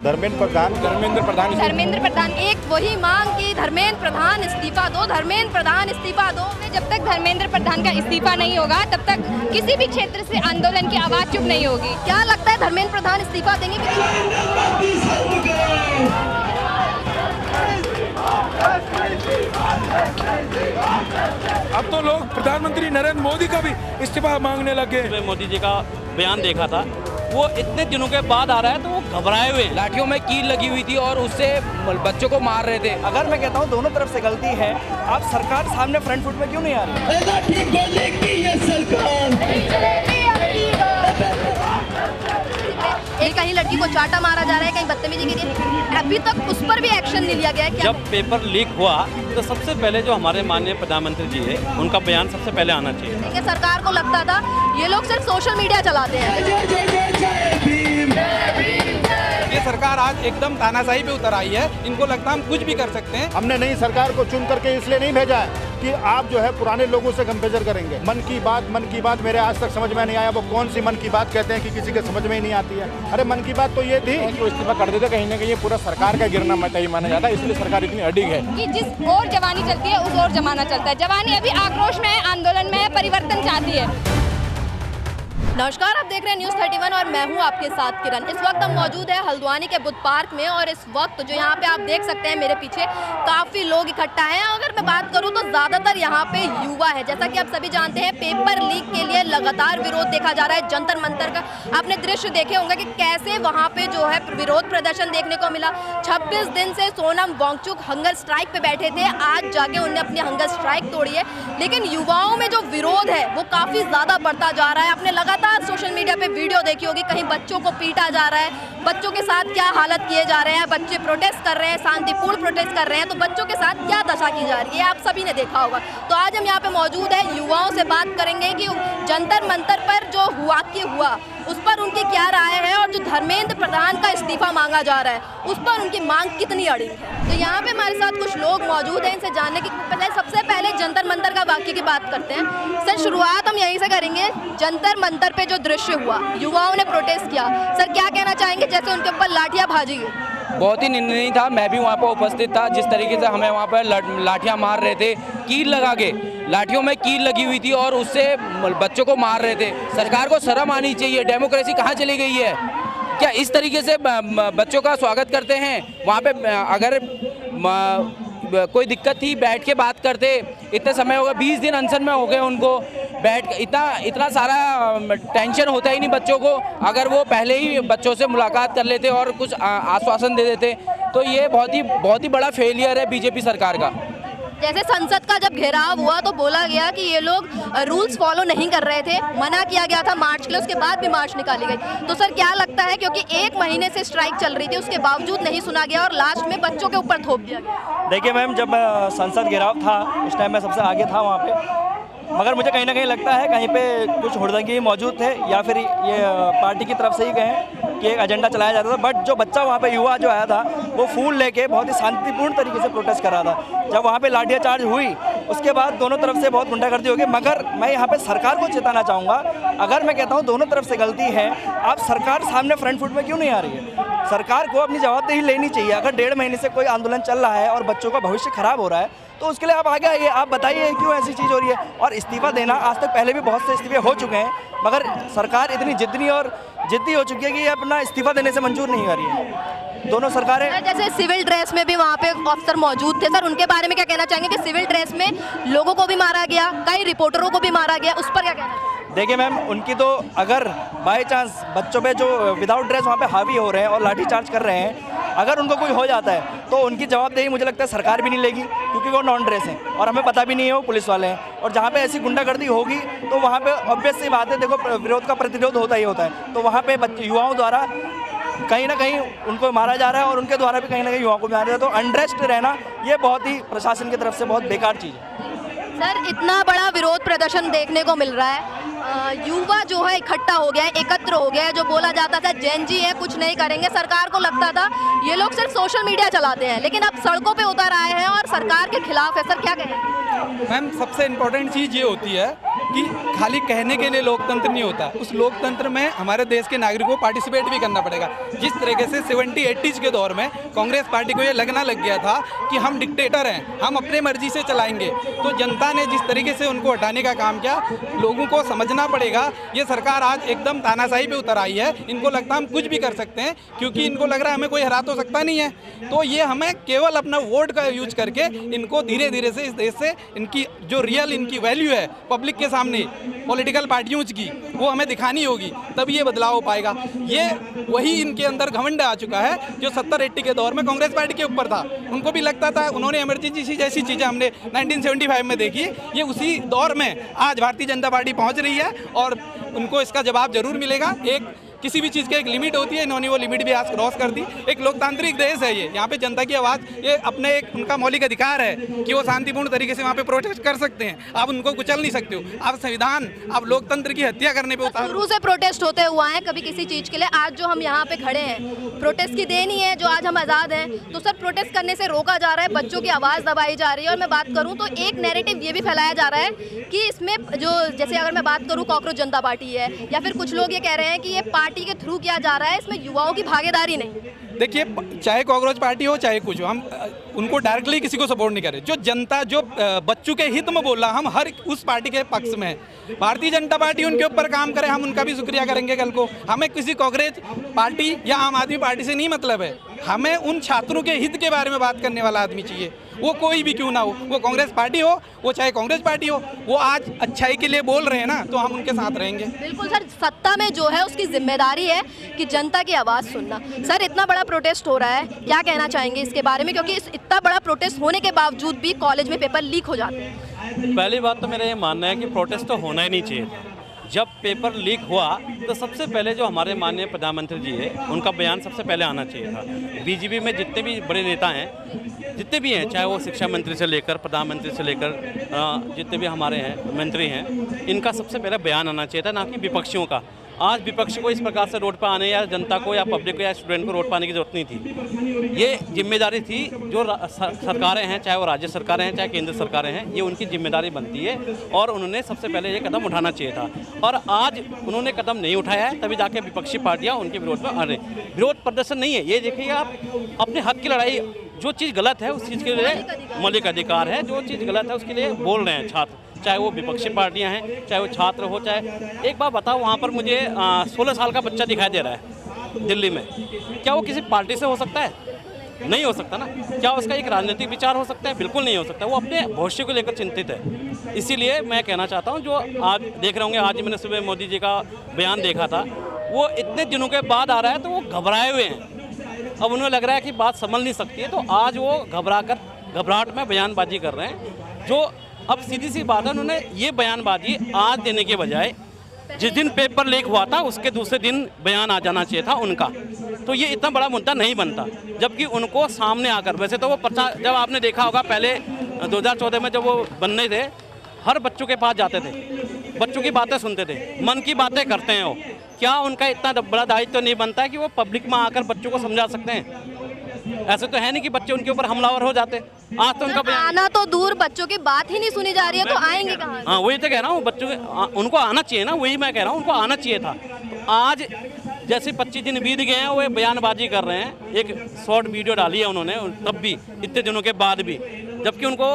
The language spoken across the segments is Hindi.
धर्मेंद्र प्रधान एक वही मांग कि धर्मेंद्र प्रधान इस्तीफा दो, धर्मेंद्र प्रधान इस्तीफा दो। जब तक धर्मेंद्र प्रधान का इस्तीफा नहीं होगा तब तक किसी भी क्षेत्र से आंदोलन की आवाज चुप नहीं होगी। क्या लगता है धर्मेंद्र प्रधान इस्तीफा देंगे? अब तो लोग प्रधानमंत्री नरेंद्र मोदी का भी इस्तीफा मांगने लगे। मोदी जी का बयान देखा था, वो इतने दिनों के बाद आ रहा है तो वो घबराए हुए हैं। लाठियों में कील लगी हुई थी और उससे बच्चों को मार रहे थे। अगर मैं कहता हूँ दोनों तरफ से गलती है, आप सरकार सामने फ्रंट फुट में क्यों नहीं आ रही? कहीं लड़की को चाटा मारा जा रहा है, कहीं बदतमीजी की गई, अभी तक उस पर भी एक्शन नहीं लिया गया है। जब पेपर लीक हुआ तो सबसे पहले जो हमारे माननीय प्रधानमंत्री जी है उनका बयान सबसे पहले आना चाहिए। सरकार को लगता था ये लोग सिर्फ सोशल मीडिया चलाते हैं। ये सरकार आज एकदम तानाशाही पे उतर आई है, इनको लगता है हम कुछ भी कर सकते हैं। हमने नई सरकार को चुन करके इसलिए नहीं भेजा है कि आप जो है पुराने लोगों से कंपेयर करेंगे। मन की बात मेरे आज तक समझ में नहीं आया। वो कौन सी मन की बात कहते हैं कि किसी के समझ में ही नहीं आती है। अरे मन की बात तो ये थी तो इस्तीफा कर देते, कहीं ना कहीं ये पूरा सरकार का गिरना मत ही माना जाता है, इसलिए सरकार इतनी अडिग है कि जिस ओर जवानी चलती है उस ओर जमाना चलता है। जवानी अभी आक्रोश में है, आंदोलन में है, परिवर्तन चाहती है। नमस्कार, आप देख रहे हैं न्यूज़ 31 और मैं हूं आपके साथ किरण। इस वक्त हम मौजूद है हल्द्वानी के बुद्ध पार्क में और इस वक्त जो यहाँ पे आप देख सकते हैं मेरे पीछे काफ़ी लोग इकट्ठा हैं। अगर मैं बात करूँ तो ज़्यादातर यहाँ पे युवा है। जैसा कि आप सभी जानते हैं पेपर लीक के लिए लगातार विरोध देखा जा रहा है। जंतर मंतर का आपने दृश्य देखे होंगे कि कैसे वहाँ पे जो है विरोध प्रदर्शन देखने को मिला। 26 दिन से सोनम वांगचुक हंगर स्ट्राइक पे बैठे थे, आज जाके उन्हें अपनी हंगर स्ट्राइक तोड़ी है। लेकिन युवाओं में जो विरोध है वो काफ़ी ज़्यादा बढ़ता जा रहा है। आपने लगातार सोशल मीडिया पे वीडियो देखी होगी, कहीं बच्चों को पीटा जा रहा है, बच्चों के साथ क्या हालत किए जा रहे हैं, बच्चे प्रोटेस्ट कर रहे हैं, शांतिपूर्ण प्रोटेस्ट कर रहे हैं, तो बच्चों के साथ क्या दशा की जा रही है आप सभी ने देखा होगा। तो आज हम यहाँ पे मौजूद हैं, युवाओं से बात करेंगे कि जंतर मंतर पर जो हुआ उस पर उनकी क्या राय है और जो धर्मेंद्र प्रधान का इस्तीफा मांगा जा रहा है उस पर उनकी मांग कितनी अड़ी है। तो यहाँ पे हमारे साथ कुछ लोग मौजूद हैं, इनसे जानने की सबसे पहले जंतर मंतर का वाक्य की बात करते हैं। सर, शुरुआत हम यहीं से करेंगे। जंतर मंतर पे जो दृश्य हुआ, युवाओं ने प्रोटेस्ट किया, सर क्या कहना चाहेंगे? जैसे उनके ऊपर लाठियां भाजी गई, बहुत ही निंदनीय था। मैं भी वहाँ पर उपस्थित था। जिस तरीके से हमें वहाँ पर लाठियाँ मार रहे थे, कील लगा के, लाठियों में कील लगी हुई थी और उससे बच्चों को मार रहे थे। सरकार को शर्म आनी चाहिए। डेमोक्रेसी कहाँ चली गई है? क्या इस तरीके से बच्चों का स्वागत करते हैं? वहाँ पे अगर कोई दिक्कत थी बैठ के बात करते। इतने समय हो गए, 20 दिन अनशन में हो गए उनको। बैठ इतना सारा टेंशन होता ही नहीं बच्चों को। अगर वो पहले ही बच्चों से मुलाकात कर लेते और कुछ आश्वासन दे देते तो ये बहुत ही बड़ा फेलियर है बीजेपी सरकार का। जैसे संसद का जब घेराव हुआ तो बोला गया कि ये लोग रूल्स फॉलो नहीं कर रहे थे, मना किया गया था मार्च के लिए, उसके बाद भी मार्च निकाली गई। तो सर क्या लगता है, क्योंकि 1 महीने से स्ट्राइक चल रही थी उसके बावजूद नहीं सुना गया और लास्ट में बच्चों के ऊपर थोप दिया गया? देखिए मैम, जब संसद घेराव था उस टाइम मैं सबसे आगे था वहाँ पे, मगर मुझे कहीं ना कहीं लगता है कहीं पे कुछ हुड़दंगी मौजूद थे या फिर ये पार्टी की तरफ से ही कहें कि एक एजेंडा चलाया जाता था। बट जो बच्चा वहाँ पे युवा जो आया था वो फूल लेके बहुत ही शांतिपूर्ण तरीके से प्रोटेस्ट कर रहा था। जब वहाँ पे लाठियाँ चार्ज हुई उसके बाद दोनों तरफ से बहुत गुंडागर्दी होगी। मगर मैं यहाँ पे सरकार को चेताना चाहूँगा, अगर मैं कहता हूँ दोनों तरफ से गलती है, आप सरकार सामने फ्रंट फुट में क्यों नहीं आ रही है? सरकार को अपनी जवाबदेही लेनी चाहिए। अगर 1.5 महीने से कोई आंदोलन चल रहा है और बच्चों का भविष्य खराब हो रहा है तो उसके लिए आप आगे आइए, आप बताइए क्यों ऐसी चीज़ हो रही है। और इस्तीफा देना, आज तक पहले भी बहुत से इस्तीफे हो चुके हैं, मगर सरकार इतनी जिद्दी हो चुकी है कि ये अपना इस्तीफा देने से मंजूर नहीं कर रही है। दोनों सरकारें, जैसे सिविल ड्रेस में भी वहाँ पे अफसर मौजूद थे, सर उनके बारे में क्या कहना चाहेंगे कि सिविल ड्रेस में लोगों को भी मारा गया, कई रिपोर्टरों को भी मारा गया, उस पर क्या कहना चाहेंगे? देखिए मैम, उनकी तो अगर बाय चांस बच्चों पे जो विदाउट ड्रेस वहाँ पे हावी हो रहे हैं और लाठी चार्ज कर रहे हैं, अगर उनको कोई हो जाता है तो उनकी जवाबदेही मुझे लगता है सरकार भी नहीं लेगी, क्योंकि वो नॉन ड्रेस हैं और हमें पता भी नहीं है वो पुलिस वाले हैं। और जहाँ पे ऐसी गुंडागर्दी होगी तो वहाँ पे ऑब्वियस सी बात है, देखो विरोध का प्रतिरोध होता ही होता है। तो वहाँ पे युवाओं द्वारा कहीं ना कहीं उनको मारा जा रहा है और उनके द्वारा भी कहीं ना कहीं युवाओं को मारा जा रहा है। तो अनरेस्ट रहना ये बहुत ही प्रशासन की तरफ से बहुत बेकार चीज़ है। सर, इतना बड़ा विरोध प्रदर्शन देखने को मिल रहा है, युवा जो है इकट्ठा हो गया है, एकत्र हो गया है। जो बोला जाता था जेन जी है, कुछ नहीं करेंगे, सरकार को लगता था ये लोग सिर्फ सोशल मीडिया चलाते हैं, लेकिन अब सड़कों पे उतर आए हैं और सरकार के खिलाफ है। सर क्या कहें? मैम, सबसे इम्पोर्टेंट चीज़ ये होती है कि खाली कहने के लिए लोकतंत्र नहीं होता, उस लोकतंत्र में हमारे देश के नागरिकों को पार्टिसिपेट भी करना पड़ेगा। जिस तरीके से 70-80s के दौर में कांग्रेस पार्टी को ये लगना लग गया था कि हम डिक्टेटर हैं, हम अपने मर्जी से चलाएंगे, तो जनता ने जिस तरीके से उनको हटाने का काम किया, लोगों को समझना पड़ेगा ये सरकार आज एकदम तानाशाही पे उतर आई है। इनको लगता है हम कुछ भी कर सकते हैं, क्योंकि इनको लग रहा है हमें कोई हरा तो सकता नहीं है। तो ये हमें केवल अपना वोट का यूज करके इनको धीरे धीरे से इस देश से इनकी जो रियल इनकी वैल्यू है पब्लिक के सामने पॉलिटिकल पार्टियों की, वो हमें दिखानी होगी, तब ये बदलाव हो पाएगा। ये वही इनके अंदर घमंड आ चुका है जो 70-80 के दौर में कांग्रेस पार्टी के ऊपर था। उनको भी लगता था, उन्होंने इमरजेंसी जैसी चीज़ें हमने 1975 में देखी, ये उसी दौर में आज भारतीय जनता पार्टी पहुंच रही है और उनको इसका जवाब जरूर मिलेगा। एक किसी भी चीज़ की एक लिमिट होती है, इन्होंने वो लिमिट भी आज क्रॉस कर दी। एक लोकतांत्रिक देश है ये, यहाँ पे जनता की आवाज़, ये अपने एक उनका मौलिक अधिकार है कि वो शांतिपूर्ण तरीके से वहाँ पे प्रोटेस्ट कर सकते हैं। आप उनको कुचल नहीं सकते हो, आप संविधान, आप लोकतंत्र की हत्या करने पे उतार। शुरू से प्रोटेस्ट होते हुआ है कभी किसी चीज़ के लिए, आज जो हम यहाँ पे खड़े हैं प्रोटेस्ट की देन ही है जो आज हम आज़ाद हैं। तो सर प्रोटेस्ट करने से रोका जा रहा है, बच्चों की आवाज़ दबाई जा रही है। और मैं बात करूँ तो एक नैरेटिव ये भी फैलाया जा रहा है कि इसमें जो, जैसे अगर मैं बात करूँ कॉकरोच जनता पार्टी है, या फिर कुछ लोग ये कह रहे हैं कि ये पार्टी के थ्रू किया जा रहा है, इसमें युवाओं की भागीदारी नहीं। देखिए, चाहे कॉकरोच पार्टी हो चाहे कुछ हो, हम उनको डायरेक्टली किसी को सपोर्ट नहीं कर रहे। जो जनता जो बच्चों के हित में बोल रहा, हम हर उस पार्टी के पक्ष में हैं। भारतीय जनता पार्टी उनके ऊपर काम करे, हम उनका भी शुक्रिया करेंगे कल को। हमें किसी कांग्रेस पार्टी या आम आदमी पार्टी से नहीं मतलब है, हमें उन छात्रों के हित के बारे में बात करने वाला आदमी चाहिए, वो कोई भी क्यों ना हो, वो कांग्रेस पार्टी हो, वो चाहे कांग्रेस पार्टी हो, वो आज अच्छाई के लिए बोल रहे हैं ना, तो हम उनके साथ रहेंगे। बिल्कुल सर, सत्ता में जो है उसकी जिम्मेदारी है कि जनता की आवाज़ सुनना। सर इतना बड़ा प्रोटेस्ट हो रहा है, क्या कहना चाहेंगे इसके बारे में, क्योंकि इतना बड़ा प्रोटेस्ट होने के बावजूद भी कॉलेज में पेपर लीक हो जाते हैं। पहली बात तो मेरा ये मानना है कि प्रोटेस्ट तो होना ही नहीं चाहिए था। जब पेपर लीक हुआ तो सबसे पहले जो हमारे माननीय प्रधानमंत्री जी है उनका बयान सबसे पहले आना चाहिए था। बीजेपी में जितने भी बड़े नेता हैं, जितने भी हैं, चाहे वो शिक्षा मंत्री से लेकर प्रधानमंत्री से लेकर जितने भी हमारे हैं मंत्री हैं, इनका सबसे पहले बयान आना चाहिए था, ना कि विपक्षियों का। आज विपक्ष को इस प्रकार से रोड पर आने या जनता को या पब्लिक को या स्टूडेंट को रोड पर आने की जरूरत नहीं थी। ये जिम्मेदारी थी जो सरकारें हैं, चाहे वो राज्य सरकारें हैं चाहे केंद्र सरकारें हैं, ये उनकी जिम्मेदारी बनती है और उन्होंने सबसे पहले ये कदम उठाना चाहिए था। और आज उन्होंने कदम नहीं उठाया है, तभी जाके विपक्षी पार्टियाँ उनके विरोध में आ रही। विरोध प्रदर्शन नहीं है ये, देखिए आप अपने हक की लड़ाई, जो चीज़ गलत है उस चीज़ के लिए मौलिक अधिकार है, जो चीज़ गलत है उसके लिए बोल रहे हैं छात्र, चाहे वो विपक्षी पार्टियां हैं, चाहे वो छात्र हो, चाहे एक बात बताओ, वहाँ पर मुझे 16 साल का बच्चा दिखाई दे रहा है दिल्ली में, क्या वो किसी पार्टी से हो सकता है? नहीं हो सकता ना। क्या उसका एक राजनीतिक विचार हो सकता है? बिल्कुल नहीं हो सकता। वो अपने भविष्य को लेकर चिंतित है। इसीलिए मैं कहना चाहता हूँ, जो आज देख रहे होंगे, आज मैंने सुबह मोदी जी का बयान देखा था, वो इतने दिनों के बाद आ रहा है तो वो घबराए हुए हैं। अब उन्हें लग रहा है कि बात संभल नहीं सकती है, तो आज वो घबराहट में बयानबाजी कर रहे हैं। जो अब सीधी सी बात है, उन्होंने ये बयानबाजी आज देने के बजाय जिस दिन पेपर लीक हुआ था उसके दूसरे दिन बयान आ जाना चाहिए था उनका, तो ये इतना बड़ा मुद्दा नहीं बनता। जबकि उनको सामने आकर, वैसे तो वो प्रचार, जब आपने देखा होगा पहले 2014 में जब वो बनने थे, हर बच्चों के पास जाते थे, बच्चों की बातें सुनते थे, मन की बातें करते हैं वो। क्या उनका इतना बड़ा दायित्व तो नहीं बनता है कि वो पब्लिक में आकर बच्चों को समझा सकते हैं? ऐसे तो है नहीं कि बच्चे उनके ऊपर हमलावर हो जाते। आज तो उनका आना तो दूर, बच्चों की बात ही नहीं सुनी जा रही है, तो आएंगे कहाँ? हाँ, वही तो कह रहा हूँ, बच्चों के उनको आना चाहिए ना, वही मैं कह रहा हूँ, उनको आना चाहिए था। तो आज जैसे 25 दिन बीत गए हैं, वो बयानबाजी कर रहे हैं। एक शॉर्ट वीडियो डाली है उन्होंने, तब भी इतने दिनों के बाद भी, जबकि उनको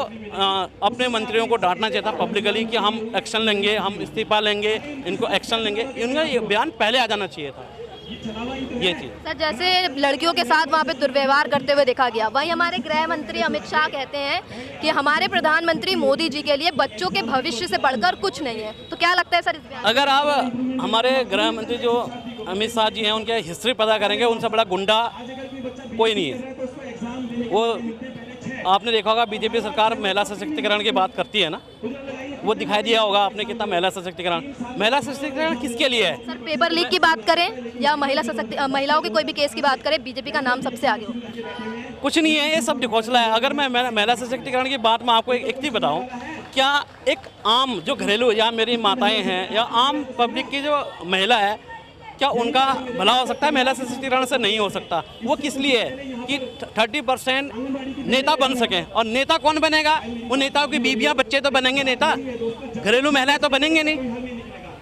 अपने मंत्रियों को डांटना चाहिए था पब्लिकली कि हम एक्शन लेंगे, हम इस्तीफा लेंगे, इनको एक्शन लेंगे। इनका ये बयान पहले आ जाना चाहिए था। ये चीज़ सर, जैसे लड़कियों के साथ वहाँ पे दुर्व्यवहार करते हुए देखा गया, वहीं हमारे गृह मंत्री अमित शाह कहते हैं कि हमारे प्रधानमंत्री मोदी जी के लिए बच्चों के भविष्य से बढ़कर कुछ नहीं है। तो क्या लगता है सर इस बयान? अगर आप हमारे गृह मंत्री जो अमित शाह जी हैं, उनके हिस्ट्री पता करेंगे, उनसे बड़ा गुंडा कोई नहीं है। वो आपने देखा होगा, बीजेपी सरकार महिला सशक्तिकरण की बात करती है ना, वो दिखाई दिया होगा आपने कितना महिला सशक्तिकरण किसके लिए है? सर पेपर लीक की बात करें या महिलाओं के कोई भी केस की बात करें, बीजेपी का नाम सबसे आगे हो। कुछ नहीं है, ये सब दिखोसला है। अगर मैं महिला सशक्तिकरण की बात में आपको एक चीज़ बताऊं, क्या एक आम जो घरेलू या मेरी माताएं हैं या आम पब्लिक की जो महिला है, क्या उनका भला हो सकता है? महिला सशक्तिकरण से नहीं हो सकता। वो किस लिए है कि 30% नेता बन सकें। और नेता कौन बनेगा? वो नेताओं की बीबियां बच्चे तो बनेंगे नेता, घरेलू महिलाएं तो बनेंगे नहीं।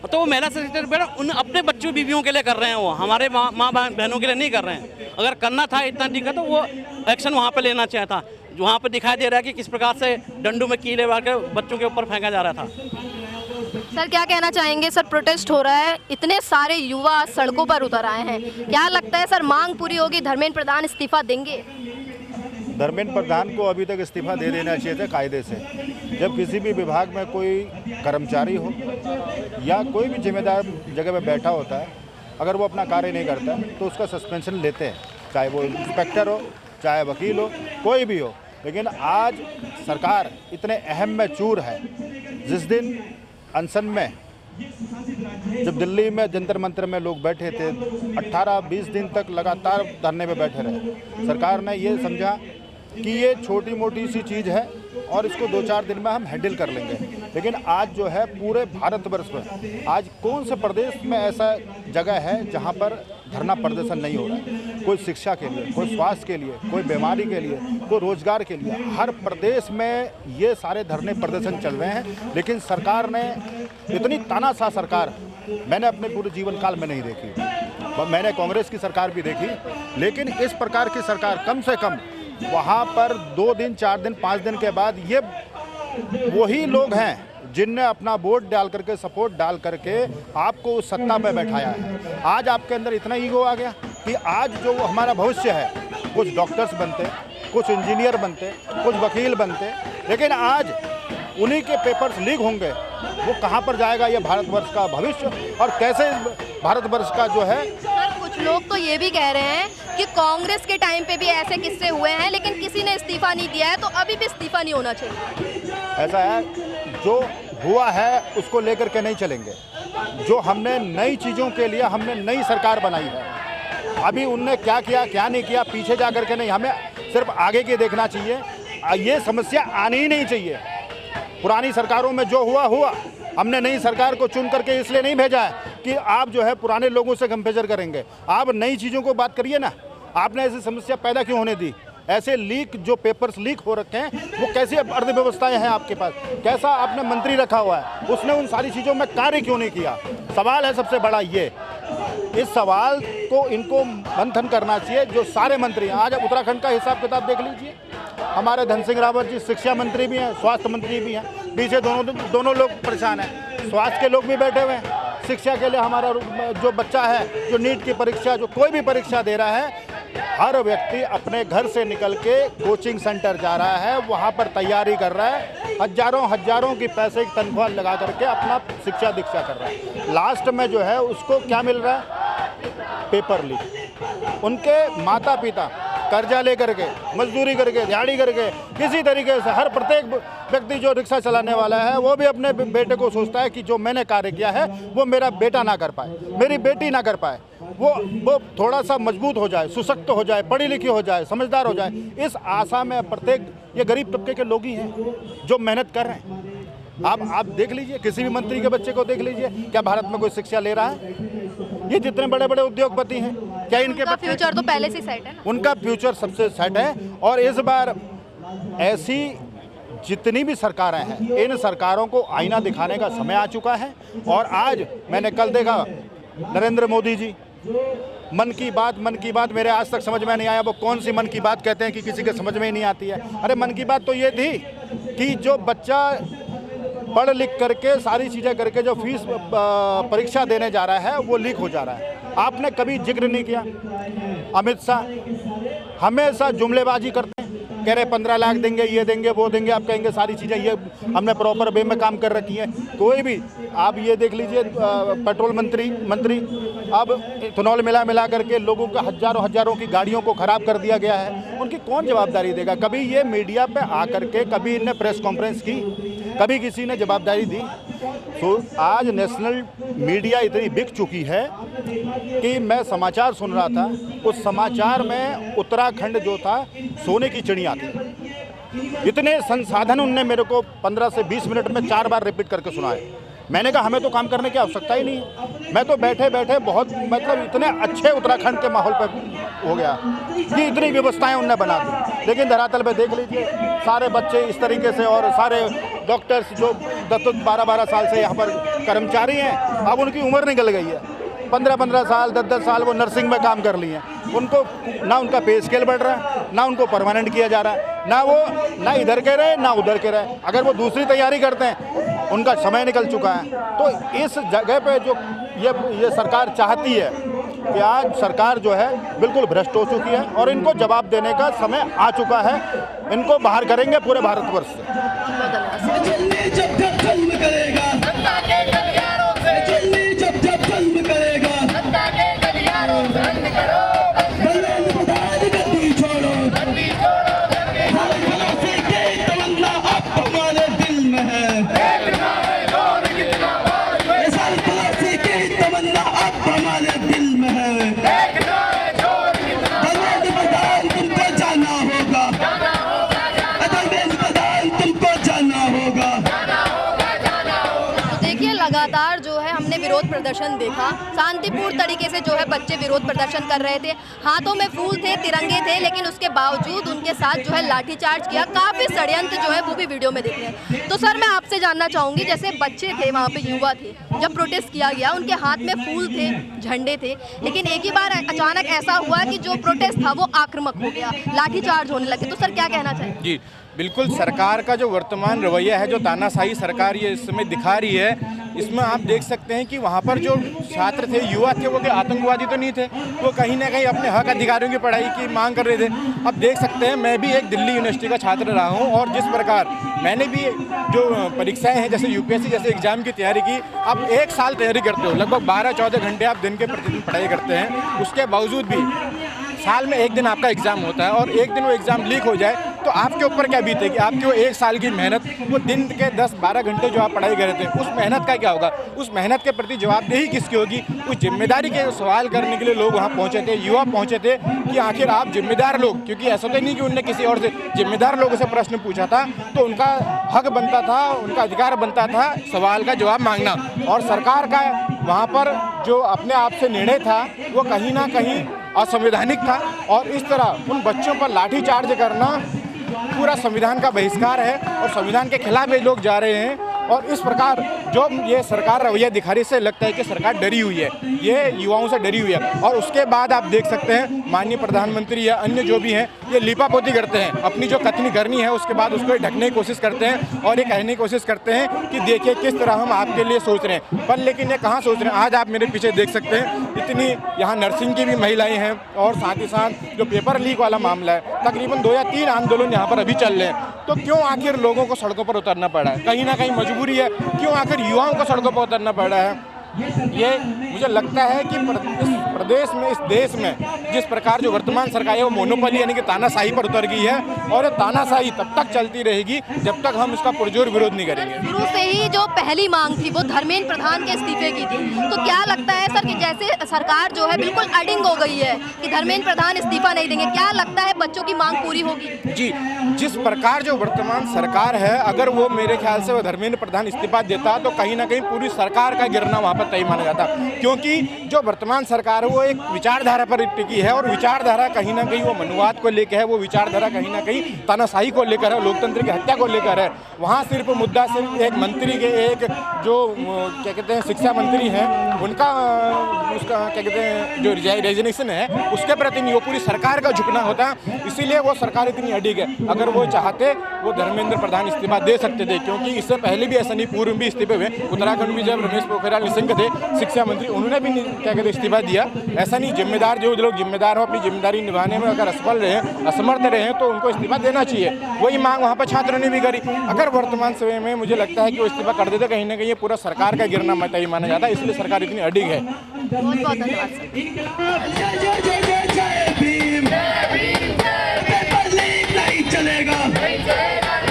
तो वो महिला सशक्तिकरण उन अपने बच्चों बीवियों के लिए कर रहे हैं, वो हमारे माँ बहनों के लिए नहीं कर रहे हैं। अगर करना था इतना दिक्कत तो वो एक्शन वहाँ पर लेना चाहिए था। वहाँ पर दिखाई दे रहा है कि किस प्रकार से डंडू में कीले मार के बच्चों के ऊपर फेंका जा रहा था। सर क्या कहना चाहेंगे? सर प्रोटेस्ट हो रहा है, इतने सारे युवा सड़कों पर उतर आए हैं, क्या लगता है सर मांग पूरी होगी? धर्मेंद्र प्रधान इस्तीफा देंगे? धर्मेंद्र प्रधान को अभी तक इस्तीफा दे देना चाहिए था कायदे से। जब किसी भी विभाग में कोई कर्मचारी हो या कोई भी जिम्मेदार जगह पे बैठा होता है, अगर वो अपना कार्य नहीं करता तो उसका सस्पेंशन लेते हैं, चाहे वो इंस्पेक्टर हो, चाहे वकील हो, कोई भी हो। लेकिन आज सरकार इतने अहम में चूर है। जिस दिन अनशन में जब दिल्ली में जंतर मंतर में लोग बैठे थे, 18-20 दिन तक लगातार धरने पे बैठे रहे। सरकार ने ये समझा कि ये छोटी मोटी सी चीज़ है और इसको 2-4 दिन में हम हैंडल कर लेंगे। लेकिन आज जो है पूरे भारतवर्ष में आज कौन से प्रदेश में ऐसा जगह है जहाँ पर धरना प्रदर्शन नहीं हो रहा है? कोई शिक्षा के लिए, कोई स्वास्थ्य के लिए, कोई बीमारी के लिए, कोई रोजगार के लिए, हर प्रदेश में ये सारे धरने प्रदर्शन चल रहे हैं। लेकिन सरकार ने इतनी तानाशाह सरकार मैंने अपने पूरे जीवन काल में नहीं देखी। मैंने कांग्रेस की सरकार भी देखी, लेकिन इस प्रकार की सरकार कम से कम वहाँ पर 2 दिन, 4 दिन, 5 दिन के बाद ये वही लोग हैं जिनने अपना वोट डाल करके, सपोर्ट डाल करके आपको उस सत्ता पे बैठाया है। आज आपके अंदर इतना ईगो आ गया कि आज जो हमारा भविष्य है, कुछ डॉक्टर्स बनते, कुछ इंजीनियर बनते, कुछ वकील बनते, लेकिन आज उन्हीं के पेपर्स लीक होंगे। वो कहाँ पर जाएगा ये भारतवर्ष का भविष्य, और कैसे भारतवर्ष का जो है। सर कुछ लोग तो ये भी कह रहे हैं कि कांग्रेस के टाइम पे भी ऐसे किस्से हुए हैं, लेकिन किसी ने इस्तीफा नहीं दिया है, तो अभी भी इस्तीफा नहीं होना चाहिए। ऐसा है, जो हुआ है उसको लेकर के नहीं चलेंगे। जो हमने नई चीज़ों के लिए हमने नई सरकार बनाई है, अभी उनने क्या किया क्या नहीं किया पीछे जा कर के नहीं, हमें सिर्फ आगे के देखना चाहिए। ये समस्या आनी ही नहीं चाहिए। पुरानी सरकारों में जो हुआ हुआ, हमने नई सरकार को चुन करके इसलिए नहीं भेजा है कि आप जो है पुराने लोगों से कंपेयर करेंगे। आप नई चीज़ों को बात करिए ना। आपने ऐसी समस्या पैदा क्यों होने दी? ऐसे लीक जो पेपर्स लीक हो रखे हैं, वो कैसी अर्थव्यवस्थाएं हैं आपके पास? कैसा आपने मंत्री रखा हुआ है, उसने उन सारी चीज़ों में कार्य क्यों नहीं किया? सवाल है सबसे बड़ा ये। इस सवाल को इनको मंथन करना चाहिए जो सारे मंत्री हैं। आज उत्तराखंड का हिसाब किताब देख लीजिए। हमारे धन सिंह रावत जी शिक्षा मंत्री भी हैं, स्वास्थ्य मंत्री भी हैं, पीछे दोनों लोग परेशान हैं। स्वास्थ्य के लोग भी बैठे हुए हैं। शिक्षा के लिए हमारा जो बच्चा है, जो नीट की परीक्षा, जो कोई भी परीक्षा दे रहा है, हर व्यक्ति अपने घर से निकल के कोचिंग सेंटर जा रहा है, वहाँ पर तैयारी कर रहा है, हजारों की पैसे की तनख्वाह लगा करके अपना शिक्षा दीक्षा कर रहा है। लास्ट में जो है उसको क्या मिल रहा है? Paper leak. उनके माता पिता कर्जा ले करके, मजदूरी करके, दिहाड़ी करके, किसी तरीके से हर प्रत्येक व्यक्ति जो रिक्शा चलाने वाला है वो भी अपने बेटे को सोचता है कि जो मैंने कार्य किया है वो मेरा बेटा ना कर पाए, मेरी बेटी ना कर पाए, वो थोड़ा सा मजबूत हो जाए, सशक्त हो जाए, पढ़ी लिखी हो जाए, समझदार हो जाए। इस आशा में प्रत्येक ये गरीब तबके के लोग ही हैं जो मेहनत कर रहे हैं। आप देख लीजिए, किसी भी मंत्री के बच्चे को देख लीजिए, क्या भारत में कोई शिक्षा ले रहा है? ये जितने बड़े बड़े उद्योगपति हैं, क्या इनके फ्यूचर तो पहले से सेट है ना? उनका फ्यूचर सबसे सेट है। और इस बार ऐसी जितनी भी सरकारें हैं, इन सरकारों को आईना दिखाने का समय आ चुका है। और आज मैंने कल देखा नरेंद्र मोदी जी मन की बात मेरे आज तक समझ में नहीं आया वो कौन सी मन की बात कहते हैं कि किसी के समझ में ही नहीं आती है। अरे मन की बात तो ये थी कि जो बच्चा पढ़ लिख करके सारी चीज़ें करके जो फीस परीक्षा देने जा रहा है वो लीक हो जा रहा है। आपने कभी जिक्र नहीं किया। अमित शाह हमेशा जुमलेबाजी करते हैं, कह रहे 15 लाख देंगे, ये देंगे, वो देंगे। आप कहेंगे सारी चीज़ें ये हमने प्रॉपर वे में काम कर रखी है। कोई भी आप ये देख लीजिए, पेट्रोल मंत्री अब इथेनॉल मिला करके लोगों का हजारों की गाड़ियों को ख़राब कर दिया गया है। उनकी कौन जवाबदारी देगा? कभी ये मीडिया पे आकर के कभी इनने प्रेस कॉन्फ्रेंस की, कभी किसी ने जवाबदारी दी? तो आज नेशनल मीडिया इतनी बिक चुकी है कि मैं समाचार सुन रहा था, उस समाचार में उत्तराखंड जो था सोने की चिड़िया थी। इतने संसाधन उनने मेरे को 15 से 20 मिनट में 4 बार रिपीट करके सुनाए। मैंने कहा हमें तो काम करने की आवश्यकता ही नहीं है। मैं तो बैठे बैठे बहुत मतलब इतने अच्छे उत्तराखंड के माहौल पर हो गया कि इतनी व्यवस्थाएं उनने बना दी, लेकिन धरातल पे देख लीजिए सारे बच्चे इस तरीके से, और सारे डॉक्टर्स जो 10-12 साल से यहाँ पर कर्मचारी हैं, अब उनकी उम्र निकल गई है, 15-15 साल 10-10 साल वो नर्सिंग में काम कर लिए हैं। उनको ना उनका पे स्केल बढ़ रहा है, ना उनको परमानेंट किया जा रहा है, ना इधर के रहे ना उधर के रहे। अगर वो दूसरी तैयारी करते हैं उनका समय निकल चुका है। तो इस जगह पे जो ये सरकार चाहती है कि आज सरकार जो है बिल्कुल भ्रष्ट हो चुकी है और इनको जवाब देने का समय आ चुका है। इनको बाहर करेंगे पूरे भारतवर्ष से। लगातार जो है हमने विरोध प्रदर्शन देखा, शांतिपूर्ण तरीके से जो है बच्चे विरोध प्रदर्शन कर रहे थे, हाथों में फूल थे, तिरंगे थे, लेकिन उसके बावजूद उनके साथ जो है लाठीचार्ज किया। काफ़ी षड्यंत्र जो है वो भी वीडियो में देख रहे हैं। तो सर मैं आपसे जानना चाहूँगी, जैसे बच्चे थे वहाँ पे, युवा थे, जब प्रोटेस्ट किया गया उनके हाथ में फूल थे, झंडे थे, लेकिन एक ही बार अचानक ऐसा हुआ कि जो प्रोटेस्ट था वो आक्रामक हो गया, लाठीचार्ज होने लगे। तो सर क्या कहना चाहिए? जी बिल्कुल, सरकार का जो वर्तमान रवैया है, जो तानाशाही सरकार ये इस समय दिखा रही है, इसमें आप देख सकते हैं कि वहाँ पर जो छात्र थे, युवा थे, वो आतंकवादी तो नहीं थे, वो कहीं ना कहीं अपने हक अधिकारियों की पढ़ाई की मांग कर रहे थे। अब देख सकते हैं, मैं भी एक दिल्ली यूनिवर्सिटी का छात्र रहा हूँ और जिस प्रकार मैंने भी जो परीक्षाएं हैं जैसे यूपीएससी जैसे एग्जाम की तैयारी की, आप 1 साल तैयारी करते हो, लगभग 12-14 घंटे आप दिन के प्रतिदिन पढ़ाई करते हैं, उसके बावजूद भी साल में 1 दिन आपका एग्ज़ाम होता है और एक दिन वो एग्ज़ाम लीक हो जाए तो आपके ऊपर क्या बीतेगी? आपकी वो 1 साल की मेहनत, वो दिन के 10-12 घंटे जो आप पढ़ाई कर रहे थे, उस मेहनत का क्या होगा? उस मेहनत के प्रति जवाबदेही किसकी होगी? उस जिम्मेदारी के सवाल करने के लिए लोग वहाँ पहुँचे थे, युवा पहुँचे थे कि आखिर आप जिम्मेदार लोग, क्योंकि ऐसा तो नहीं कि उनने किसी और से, जिम्मेदार लोगों से प्रश्न पूछा था तो उनका हक बनता था, उनका अधिकार बनता था सवाल का जवाब मांगना। और सरकार का वहाँ पर जो अपने आप से निर्णय था वो कहीं ना कहीं असंवैधानिक था और इस तरह उन बच्चों पर लाठीचार्ज करना पूरा संविधान का बहिष्कार है और संविधान के खिलाफ ये लोग जा रहे हैं। और इस प्रकार जो ये सरकार रवैया दिखा रही, से लगता है कि सरकार डरी हुई है, ये युवाओं से डरी हुई है। और उसके बाद आप देख सकते हैं माननीय प्रधानमंत्री या अन्य जो भी हैं, ये लीपापोती करते हैं, अपनी जो कथनी करनी है उसके बाद उसको ढकने की कोशिश करते हैं और ये कहने की कोशिश करते हैं कि देखिए किस तरह हम आपके लिए सोच रहे हैं, पर लेकिन ये कहाँ सोच रहे हैं? आज आप मेरे पीछे देख सकते हैं, इतनी यहाँ नर्सिंग की भी महिलाएं हैं और साथ ही साथ जो पेपर लीक वाला मामला है, तकरीबन 2 या 3 आंदोलन यहाँ पर अभी चल रहे हैं। तो क्यों आखिर लोगों को सड़कों पर उतरना पड़ा है? कहीं ना कहीं मजबूरी है, क्यों आखिर युवाओं को सड़कों पर उतरना पड़ रहा है? ये मुझे लगता है कि इस प्रदेश में, इस देश में जिस प्रकार जो वर्तमान सरकार है वो मोनोपोली यानी कि तानाशाही पर उतर गई है और ये तानाशाही तब तक चलती रहेगी जब तक हम इसका पुरजोर विरोध नहीं करेंगे। शुरू से ही जो पहली मांग थी वो धर्मेंद्र प्रधान के इस्तीफे की थी, तो क्या लगता है सर कि जैसे सरकार जो है बिल्कुल अडिंग हो गई है कि धर्मेंद्र प्रधान इस्तीफा नहीं देंगे, क्या लगता है बच्चों की मांग पूरी होगी? जी, जिस प्रकार जो वर्तमान सरकार है, अगर वो मेरे ख्याल से वो धर्मेंद्र प्रधान इस्तीफा देता तो कहीं ना कहीं पूरी सरकार का गिरना वहाँ पर तय माना जाता, क्योंकि जो वर्तमान सरकार है वो एक विचारधारा पर टिकी है और विचारधारा कहीं ना कहीं वो मनुवाद को लेकर है, वो विचारधारा कहीं ना कहीं तानाशाही को लेकर है, लोकतंत्र की हत्या को लेकर है। वहाँ सिर्फ मुद्दा सिर्फ एक मंत्री के, एक जो क्या कहते हैं शिक्षा मंत्री हैं उनका, उसका क्या कहते हैं जो रेजिग्नेशन है उसके प्रति नहीं, वो पूरी सरकार का झुकना होता, इसीलिए वो सरकार इतनी अडिग है। अगर वो चाहते वो धर्मेंद्र प्रधान इस्तीफा दे सकते थे, क्योंकि इससे पहले भी ऐसा नहीं, पूर्व भी इस्तीफे हुए, उत्तराखंड में जब रमेश पोखरियाल निशंक थे शिक्षा मंत्री, उन्होंने भी क्या कहते इस्तीफा दिया। ऐसा नहीं, जिम्मेदार जो लोग जिम्मेदार हो अपनी जिम्मेदारी निभाने में अगर असफल रहे, असमर्थ रहे तो उनको इस्तीफा देना चाहिए। वही मांग वहाँ पर छात्रों ने भी करी। अगर वर्तमान समय में मुझे लगता है कि वो इस्तीफा कर देते, कहीं ना कहीं ये पूरा सरकार का गिरना तय माना जाता है, इसलिए सरकार इतनी अडिग है। बहुत बहुत धन्यवाद।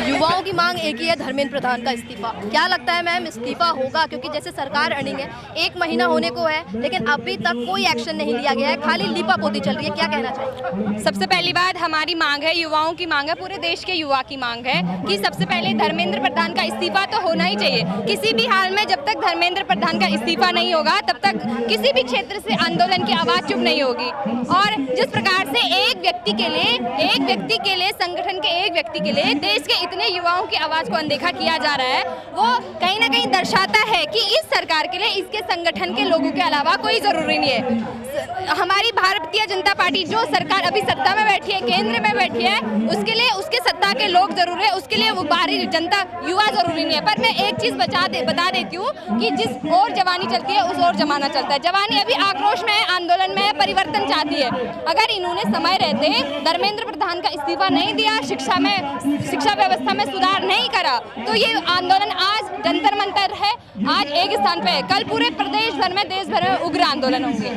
युवाओं की मांग एक ही है, धर्मेंद्र प्रधान का इस्तीफा। क्या लगता है मैम, इस्तीफा होगा? क्योंकि जैसे सरकार रनिंग है, 1 महीना होने को है, लेकिन अभी तक कोई एक्शन नहीं लिया गया है, खाली लीपापोती चल रही है। क्या कहना चाहिए? सबसे पहली बात हमारी मांग है, युवाओं की मांग है, पूरे देश के युवा की मांग है कि सबसे पहले धर्मेंद्र प्रधान का इस्तीफा तो होना ही चाहिए। किसी भी हाल में जब तक धर्मेंद्र प्रधान का इस्तीफा नहीं होगा, तब तक किसी भी क्षेत्र से आंदोलन की आवाज़ चुप नहीं होगी। और जिस प्रकार से एक व्यक्ति के लिए संगठन के एक व्यक्ति के लिए देश के इतने युवाओं की आवाज़ को अनदेखा किया जा रहा है, वो कहीं ना कहीं दर्शाता है कि इस सरकार के लिए इसके संगठन के लोगों के अलावा कोई ज़रूरी नहीं है। हमारी भारतीय जनता पार्टी जो सरकार अभी सत्ता में बैठी है, केंद्र में बैठी है, उसके लिए उसके सत्ता के लोग जरूरी है, उसके लिए वो बाहरी जनता युवा जरूरी नहीं है। पर मैं एक चीज़ बता देती हूँ कि जिस ओर जवानी चलती है उस ओर जमाना चलता है। जवानी अभी आक्रोश में है, आंदोलन में है, परिवर्तन चाहती है। अगर इन्होंने समय रहते धर्मेंद्र प्रधान का इस्तीफा नहीं दिया, शिक्षा व्यवस्था में सुधार नहीं करा, तो ये आंदोलन आज जंतर मंतर है, आज एक स्थान पे है, कल पूरे प्रदेश भर में, देश भर में उग्र आंदोलन होंगे।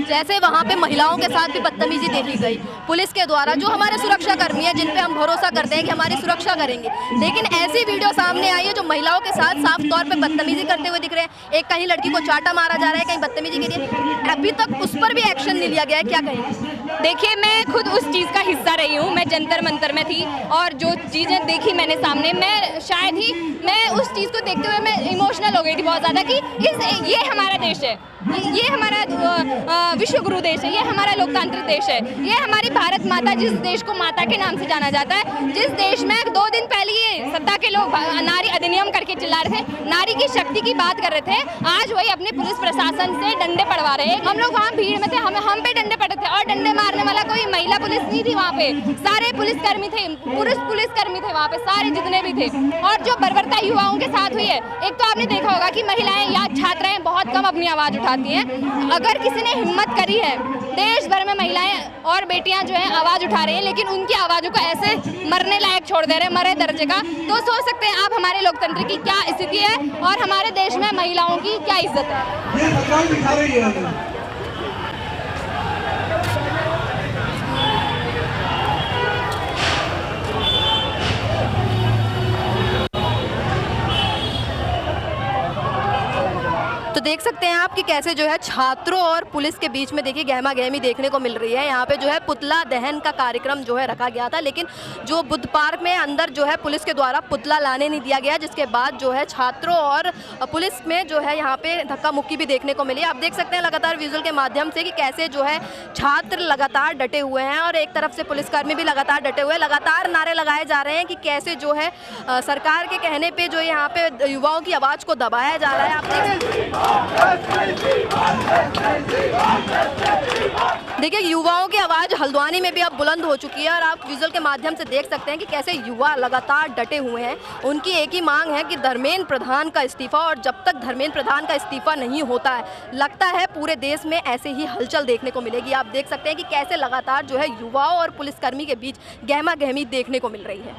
जैसे वहाँ पे महिलाओं के साथ भी बदतमीजी देखी गई पुलिस के द्वारा, जो हमारे सुरक्षा कर्मी है, जिन पे हम भरोसा करते हैं कि हमारी सुरक्षा करेंगे, लेकिन ऐसी वीडियो सामने आई है जो महिलाओं के साथ साफ तौर पे बदतमीजी करते हुए दिख रहे हैं। एक कहीं लड़की को चाटा मारा जा रहा है, कहीं बदतमीजी के लिए अभी तक उस पर भी एक्शन नहीं लिया गया है। क्या कहेंगे? देखिए, मैं खुद उस चीज़ का हिस्सा रही हूँ, मैं जंतर मंतर में थी और जो चीज़ें देखी मैंने सामने, मैं उस चीज़ को देखते हुए मैं इमोशनल हो गई थी बहुत ज़्यादा कि ये हमारा देश है, ये हमारा विश्व गुरु देश है, ये हमारा लोकतांत्रिक देश है, ये हमारी भारत माता, जिस देश को माता के नाम से जाना जाता है, जिस देश में 2 दिन पहले ये सत्ता के लोग नारी अधिनियम करके चिल्ला रहे थे, नारी की शक्ति की बात कर रहे थे, आज वही अपने पुलिस प्रशासन से डंडे पड़वा रहे हैं। हम लोग वहाँ भीड़ में थे, हम पे डंडे पड़े थे और डंडे मारने वाला कोई महिला पुलिस नहीं थी वहाँ पे, सारे पुलिसकर्मी थे, पुरुष पुलिसकर्मी थे वहाँ पे, सारे जितने भी थे। और जो बर्बरता युवाओं के साथ हुई है, एक तो आपने देखा होगा कि महिलाएं या छात्राएं बहुत कम अपनी आवाज़ उठाती हैं। अगर किसी ने हिम्मत करी है, देश भर में महिलाएं और बेटियां जो हैं आवाज़ उठा रही हैं, लेकिन उनकी आवाज़ों को ऐसे मरने लायक छोड़ दे रहे हैं, मरे दर्जे का, तो सोच सकते हैं आप हमारे लोकतंत्र की क्या स्थिति है और हमारे देश में महिलाओं की क्या इज्जत है। तो देख सकते हैं आप कि कैसे जो है छात्रों और पुलिस के बीच में देखिए गहमा गहमी देखने को मिल रही है। यहाँ पे जो है पुतला दहन का कार्यक्रम जो है रखा गया था, लेकिन जो बुद्ध पार्क में अंदर जो है पुलिस के द्वारा पुतला लाने नहीं दिया गया, जिसके बाद जो है छात्रों और पुलिस में जो है यहाँ पे धक्का मुक्की भी देखने को मिली। आप देख सकते हैं लगातार विजुअल के माध्यम से कि कैसे जो है छात्र लगातार डटे हुए हैं और एक तरफ से पुलिसकर्मी भी लगातार डटे हुए हैं। लगातार नारे लगाए जा रहे हैं कि कैसे जो है सरकार के कहने पर जो यहाँ पे युवाओं की आवाज़ को दबाया जा रहा है। आप देखिए युवाओं की आवाज़ हल्द्वानी में भी अब बुलंद हो चुकी है और आप विजुअल के माध्यम से देख सकते हैं कि कैसे युवा लगातार डटे हुए हैं। उनकी एक ही मांग है कि धर्मेंद्र प्रधान का इस्तीफा, और जब तक धर्मेंद्र प्रधान का इस्तीफा नहीं होता है, लगता है पूरे देश में ऐसे ही हलचल देखने को मिलेगी। आप देख सकते हैं कि कैसे लगातार जो है युवाओं और पुलिसकर्मी के बीच गहमा गहमी देखने को मिल रही है।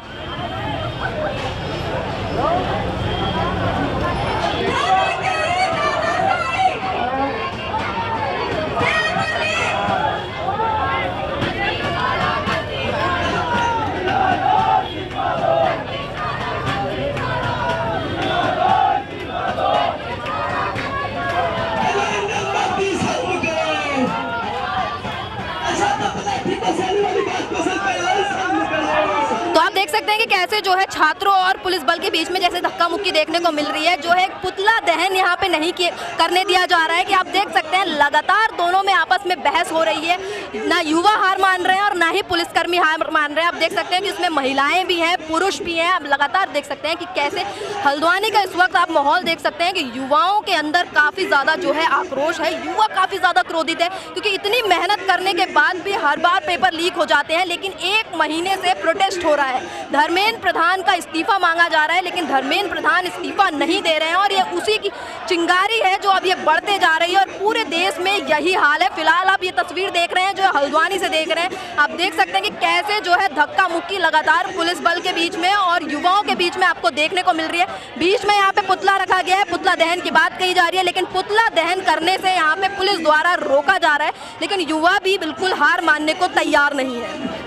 तो आप देख सकते हैं कि कैसे जो है छात्रों और पुलिस बल के बीच में जैसे धक्का मुक्की देखने को मिल रही है। जो है पुतला दहन यहाँ पे नहीं करने दिया जा रहा है कि आप देख सकते हैं लगातार दोनों में आपस में बहस हो रही है। ना युवा हार मान रहे हैं और ना ही पुलिसकर्मी हार मान रहे हैं। आप देख सकते हैं कि इसमें महिलाएं भी हैं, पुरुष भी हैं। आप लगातार देख सकते हैं कि कैसे हल्द्वानी का इस वक्त आप माहौल देख सकते हैं कि युवाओं के अंदर काफ़ी ज़्यादा जो है आक्रोश है। युवा काफ़ी ज़्यादा क्रोधित है क्योंकि इतनी मेहनत करने के बाद भी हर बार पेपर लीक हो जाते हैं, लेकिन 1 महीने से प्रोटेस्ट हो रहा है। धर्मेंद्र प्रधान का इस्तीफा मांगा जा रहा है, लेकिन धर्मेंद्र प्रधान इस्तीफा नहीं दे रहे हैं और ये उसी की चिंगारी है जो अब ये बढ़ते जा रही है और पूरे देश में यही हाल है। फिलहाल आप ये तस्वीर देख रहे हैं जो हल्द्वानी से देख रहे हैं। आप देख सकते हैं कि कैसे जो है धक्का मुक्की लगातार पुलिस बल के बीच में और युवाओं के बीच में आपको देखने को मिल रही है। बीच में यहाँ पे पुतला रखा गया है, पुतला दहन की बात कही जा रही है, लेकिन पुतला दहन करने से यहाँ पे पुलिस द्वारा रोका जा रहा है, लेकिन युवा भी बिल्कुल हार मानने को तैयार नहीं है।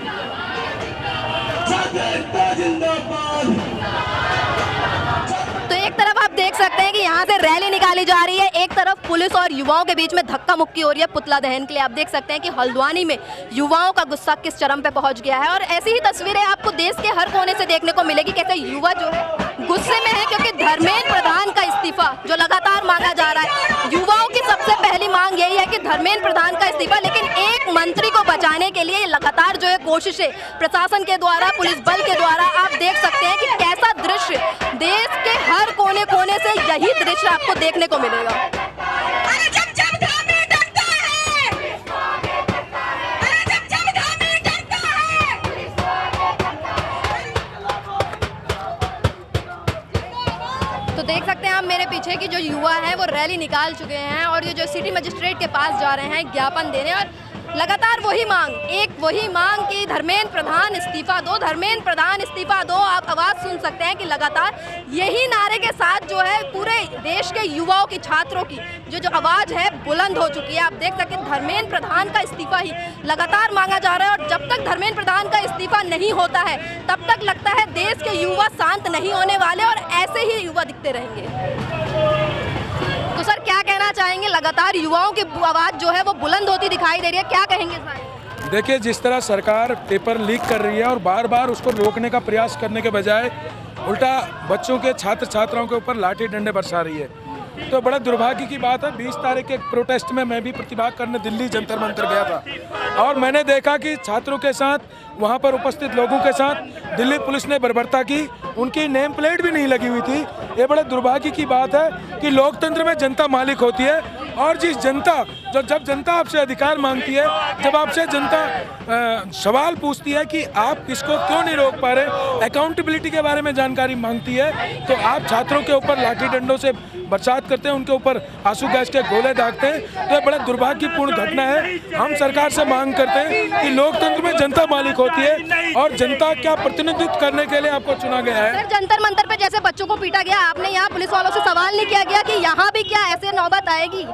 सकते हैं कि यहाँ से रैली निकाली जा रही है। एक तरफ पुलिस और युवाओं के बीच में धक्का मुक्की हो रही है पुतला दहन के लिए। आप देख सकते हैं कि हल्द्वानी में युवाओं का गुस्सा किस चरम पे पहुंच गया है और ऐसी ही तस्वीरें आपको देश के हर कोने से देखने को मिलेगी। कैसे युवा जो है गुस्से में है क्योंकि धर्मेंद्र प्रधान का इस्तीफा जो लगातार मांगा जा रहा है। युवाओं की सबसे पहली मांग यही है कि धर्मेंद्र प्रधान का इस्तीफा, लेकिन एक मंत्री को बचाने के लिए लगातार जो है कोशिशें प्रशासन के द्वारा, पुलिस बल के द्वारा। आप देख सकते हैं कि कैसा दृश्य देश के हर कोने कोने से यही दृश्य आपको देखने को मिलेगा। तो देख सकते हैं आप मेरे पीछे की जो युवा है वो रैली निकाल चुके हैं और ये जो सिटी मजिस्ट्रेट के पास जा रहे हैं ज्ञापन देने और लगातार वही मांग कि धर्मेंद्र प्रधान इस्तीफा दो, धर्मेंद्र प्रधान इस्तीफा दो। आप आवाज़ सुन सकते हैं कि लगातार यही नारे के साथ जो है पूरे देश के युवाओं की, छात्रों की जो आवाज़ है बुलंद हो चुकी है। आप देख सकते हैं धर्मेंद्र प्रधान का इस्तीफा ही लगातार मांगा जा रहा है और जब तक धर्मेंद्र प्रधान का इस्तीफा नहीं होता है तब तक लगता है देश के युवा शांत नहीं होने वाले और ऐसे ही युवा दिखते रहेंगे। तो सर क्या कहना चाहेंगे, लगातार युवाओं की आवाज़ जो है वो बुलंद होती दिखाई दे रही है, क्या कहेंगे सर? देखिए, जिस तरह सरकार पेपर लीक कर रही है और बार बार उसको रोकने का प्रयास करने के बजाय उल्टा बच्चों के, छात्र छात्राओं के ऊपर लाठी डंडे बरसा रही है, तो बड़ा दुर्भाग्य की बात है। 20 तारीख के प्रोटेस्ट में मैं भी प्रतिभाग करने दिल्ली जंतर मंतर गया था और मैंने देखा कि छात्रों के साथ, वहाँ पर उपस्थित लोगों के साथ दिल्ली पुलिस ने बर्बरता की, उनकी नेम प्लेट भी नहीं लगी हुई थी। ये बड़े दुर्भाग्य की बात है कि लोकतंत्र में जनता मालिक होती है और जिस जनता जब जनता आपसे अधिकार मांगती है, जब आपसे जनता सवाल पूछती है कि आप इसको क्यों नहीं रोक पा रहे, अकाउंटेबिलिटी के बारे में जानकारी मांगती है, तो आप छात्रों के ऊपर लाठी डंडों से बरसात करते हैं, उनके ऊपर आंसू गैस के गोले दागते हैं। तो ये बड़ा दुर्भाग्यपूर्ण घटना है। हम सरकार से मांग करते हैं कि लोकतंत्र में जनता मालिक होती है और जनता क्या प्रतिनिधित्व करने के लिए आपको चुना गया है। सर, जंतर मंतर पे जैसे बच्चों को पीटा गया, आपने यहाँ पुलिस वालों से सवाल नहीं किया गया कि यहाँ भी क्या ऐसे नौबत आएगी?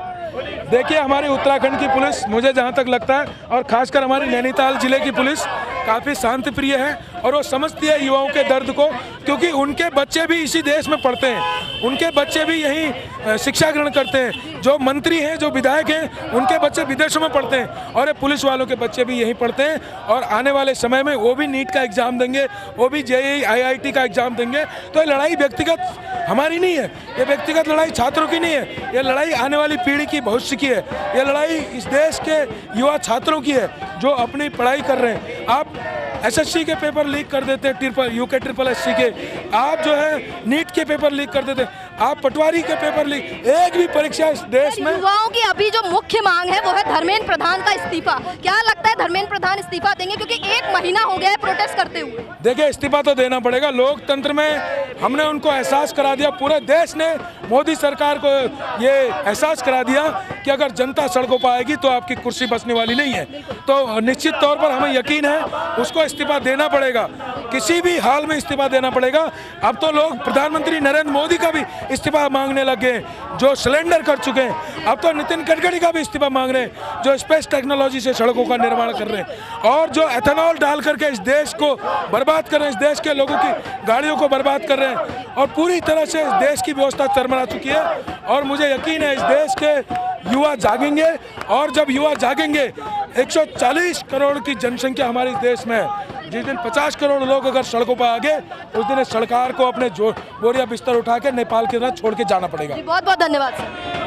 देखिए, हमारी उत्तराखंड की पुलिस, मुझे जहाँ तक लगता है, और खासकर हमारी नैनीताल जिले की पुलिस काफ़ी शांति प्रिय है और वो समझती है युवाओं के दर्द को, क्योंकि उनके बच्चे भी इसी देश में पढ़ते हैं, उनके बच्चे भी यहीं शिक्षा ग्रहण करते हैं। जो मंत्री हैं, जो विधायक हैं, उनके बच्चे विदेशों में पढ़ते हैं और ये पुलिस वालों के बच्चे भी यहीं पढ़ते हैं और आने वाले समय में वो भी नीट का एग्ज़ाम देंगे, वो भी JEE IIT का एग्ज़ाम देंगे। तो ये लड़ाई व्यक्तिगत हमारी नहीं है, ये व्यक्तिगत लड़ाई छात्रों की नहीं है, ये लड़ाई आने वाली पीढ़ी की, भविष्य की है। ये लड़ाई इस देश के युवा छात्रों की है जो अपनी पढ़ाई कर रहे हैं। आप SSC के पेपर लीक कर देते हैं, UK SSC के, आप जो है नीट के पेपर लीक कर देते हैं, आप पटवारी के पेपर लीक, एक भी परीक्षा इस देश में। युवाओं की अभी जो मुख्य मांग है वो है धर्मेंद्र प्रधान का इस्तीफा। क्या लगता है धर्मेंद्र प्रधान इस्तीफा देंगे, क्योंकि 1 महीना हो गया है प्रोटेस्ट करते हुए? देखिए, इस्तीफा तो देना पड़ेगा। लोकतंत्र में हमने उनको एहसास करा दिया, पूरे देश ने मोदी सरकार को ये एहसास करा दिया कि अगर जनता सड़कों पर आएगी तो आपकी कुर्सी बचने वाली नहीं है। तो निश्चित तौर पर हमें यकीन है उसको इस्तीफा देना पड़ेगा, किसी भी हाल में इस्तीफा देना पड़ेगा। अब तो लोग प्रधानमंत्री नरेंद्र मोदी का भी इस्तीफा मांगने लगे हैं, जो सिलेंडर कर चुके हैं। अब तो नितिन गडकरी का भी इस्तीफा मांग रहे हैं, जो स्पेस टेक्नोलॉजी से सड़कों का निर्माण कर रहे हैं और जो एथेनॉल डाल करके इस देश को बर्बाद कर रहे हैं, इस देश के लोगों की गाड़ियों को बर्बाद कर रहे हैं और पूरी तरह से इस देश की व्यवस्था चरमरा चुकी है। और मुझे यकीन है इस देश के युवा जागेंगे और जब युवा जागेंगे, 140 करोड़ की जनसंख्या हमारे देश में है। जिस दिन 50 करोड़ लोग अगर सड़कों पर आ गए, उस दिन सरकार को अपने बोरिया बिस्तर उठा के नेपाल की तरह छोड़ के जाना पड़ेगा। बहुत बहुत धन्यवाद सर।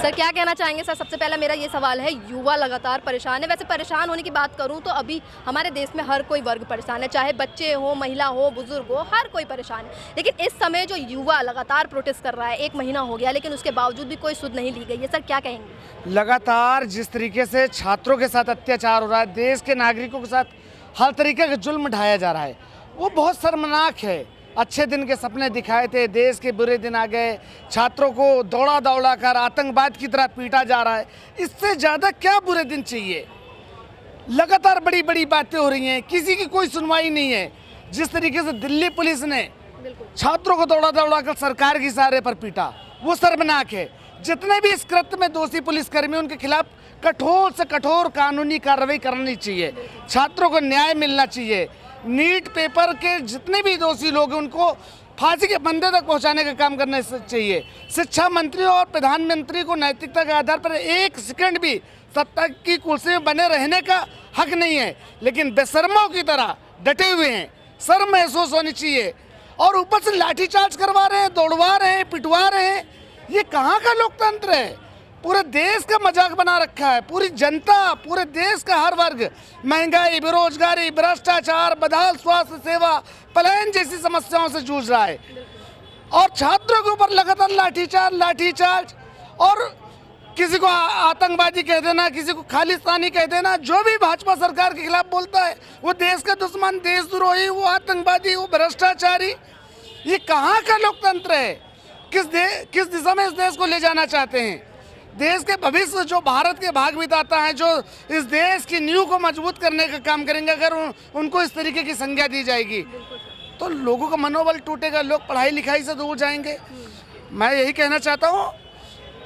सर क्या कहना चाहेंगे? सर, सबसे पहला मेरा ये सवाल है, युवा लगातार परेशान है। वैसे परेशान होने की बात करूं तो अभी हमारे देश में हर कोई वर्ग परेशान है, चाहे बच्चे हो, महिला हो, बुजुर्ग हो, हर कोई परेशान है। लेकिन इस समय जो युवा लगातार प्रोटेस्ट कर रहा है, 1 महीना हो गया, लेकिन उसके बावजूद भी कोई सुध नहीं ली गई है। सर क्या कहेंगे? लगातार जिस तरीके से छात्रों के साथ अत्याचार हो रहा है, देश के नागरिकों के साथ हर तरीके का जुल्म ढाया जा रहा है, वो बहुत शर्मनाक है। अच्छे दिन के सपने दिखाए थे, देश के बुरे दिन आ गए, छात्रों को दौड़ा दौड़ा कर आतंकवाद की तरह पीटा जा रहा है। इससे ज़्यादा क्या बुरे दिन चाहिए? लगातार बड़ी बड़ी बातें हो रही हैं, किसी की कोई सुनवाई नहीं है। जिस तरीके से दिल्ली पुलिस ने छात्रों को दौड़ा दौड़ा कर सरकार के इशारे पर पीटा, वो शर्मनाक है। जितने भी इस कृत्य में दोषी पुलिसकर्मी उनके खिलाफ कठोर से कठोर कानूनी कार्रवाई करनी चाहिए। छात्रों को न्याय मिलना चाहिए। नीट पेपर के जितने भी दोषी लोग हैं उनको फांसी के फंदे तक पहुंचाने का काम करना चाहिए। शिक्षा मंत्री और प्रधानमंत्री को नैतिकता के आधार पर एक सेकंड भी सत्ता की कुर्सी में बने रहने का हक नहीं है, लेकिन बेशर्मों की तरह डटे हुए हैं। शर्म महसूस होनी चाहिए। और ऊपर से लाठीचार्ज करवा रहे हैं, दौड़वा रहे हैं, पिटवा रहे हैं। ये कहाँ का लोकतंत्र है? पूरे देश का मजाक बना रखा है। पूरी जनता, पूरे देश का हर वर्ग महंगाई, बेरोजगारी, भ्रष्टाचार, बदहाल स्वास्थ्य सेवा, पलायन जैसी समस्याओं से जूझ रहा है। और छात्रों के ऊपर लगातार लाठीचार्ज और किसी को आतंकवादी कह देना, किसी को खालिस्तानी कह देना। जो भी भाजपा सरकार के खिलाफ बोलता है वो देश का दुश्मन, देशद्रोही, वो आतंकवादी, वो भ्रष्टाचारी। ये कहाँ का लोकतंत्र है? किस दिशा में इस देश को ले जाना चाहते हैं? देश के भविष्य, जो भारत के भाग विधाता हैं, जो इस देश की नींव को मजबूत करने का काम करेंगे, अगर उनको इस तरीके की संज्ञा दी जाएगी तो लोगों का मनोबल टूटेगा, लोग पढ़ाई लिखाई से दूर जाएंगे। मैं यही कहना चाहता हूँ,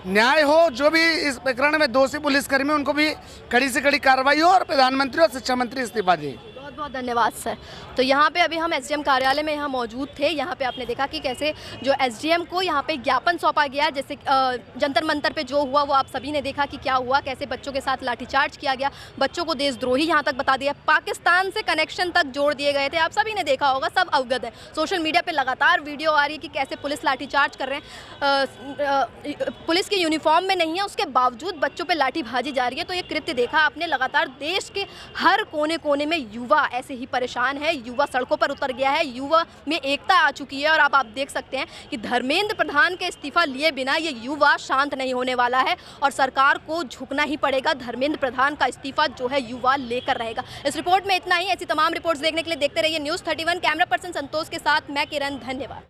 न्याय हो। जो भी इस प्रकरण में दोषी पुलिसकर्मी उनको भी कड़ी से कड़ी कार्रवाई हो और प्रधानमंत्री और शिक्षा मंत्री इस्तीफा दें। बहुत बहुत धन्यवाद सर। तो यहाँ पे अभी हम एसडीएम कार्यालय में यहाँ मौजूद थे। यहाँ पे आपने देखा कि कैसे जो एसडीएम को यहाँ पे ज्ञापन सौंपा गया, जैसे जंतर मंतर पे जो हुआ वो आप सभी ने देखा कि क्या हुआ, कैसे बच्चों के साथ लाठीचार्ज किया गया, बच्चों को देशद्रोही यहाँ तक बता दिया, पाकिस्तान से कनेक्शन तक जोड़ दिए गए थे। आप सभी ने देखा होगा, सब अवगत है। सोशल मीडिया पर लगातार वीडियो आ रही है कि कैसे पुलिस लाठीचार्ज कर रहे हैं। पुलिस की यूनिफॉर्म में नहीं है, उसके बावजूद बच्चों पर लाठी भाजी जा रही है। तो ये कृत्य देखा आपने, लगातार देश के हर कोने कोने में युवा ऐसे ही परेशान है, युवा सड़कों पर उतर गया है, युवा में एकता आ चुकी है। और अब आप देख सकते हैं कि धर्मेंद्र प्रधान के इस्तीफा लिए बिना ये युवा शांत नहीं होने वाला है और सरकार को झुकना ही पड़ेगा। धर्मेंद्र प्रधान का इस्तीफा जो है युवा लेकर रहेगा। इस रिपोर्ट में इतना ही। ऐसी तमाम रिपोर्ट्स देखने के लिए देखते रहिए न्यूज़ 31। कैमरा पर्सन संतोष के साथ मैं किरण, धन्यवाद।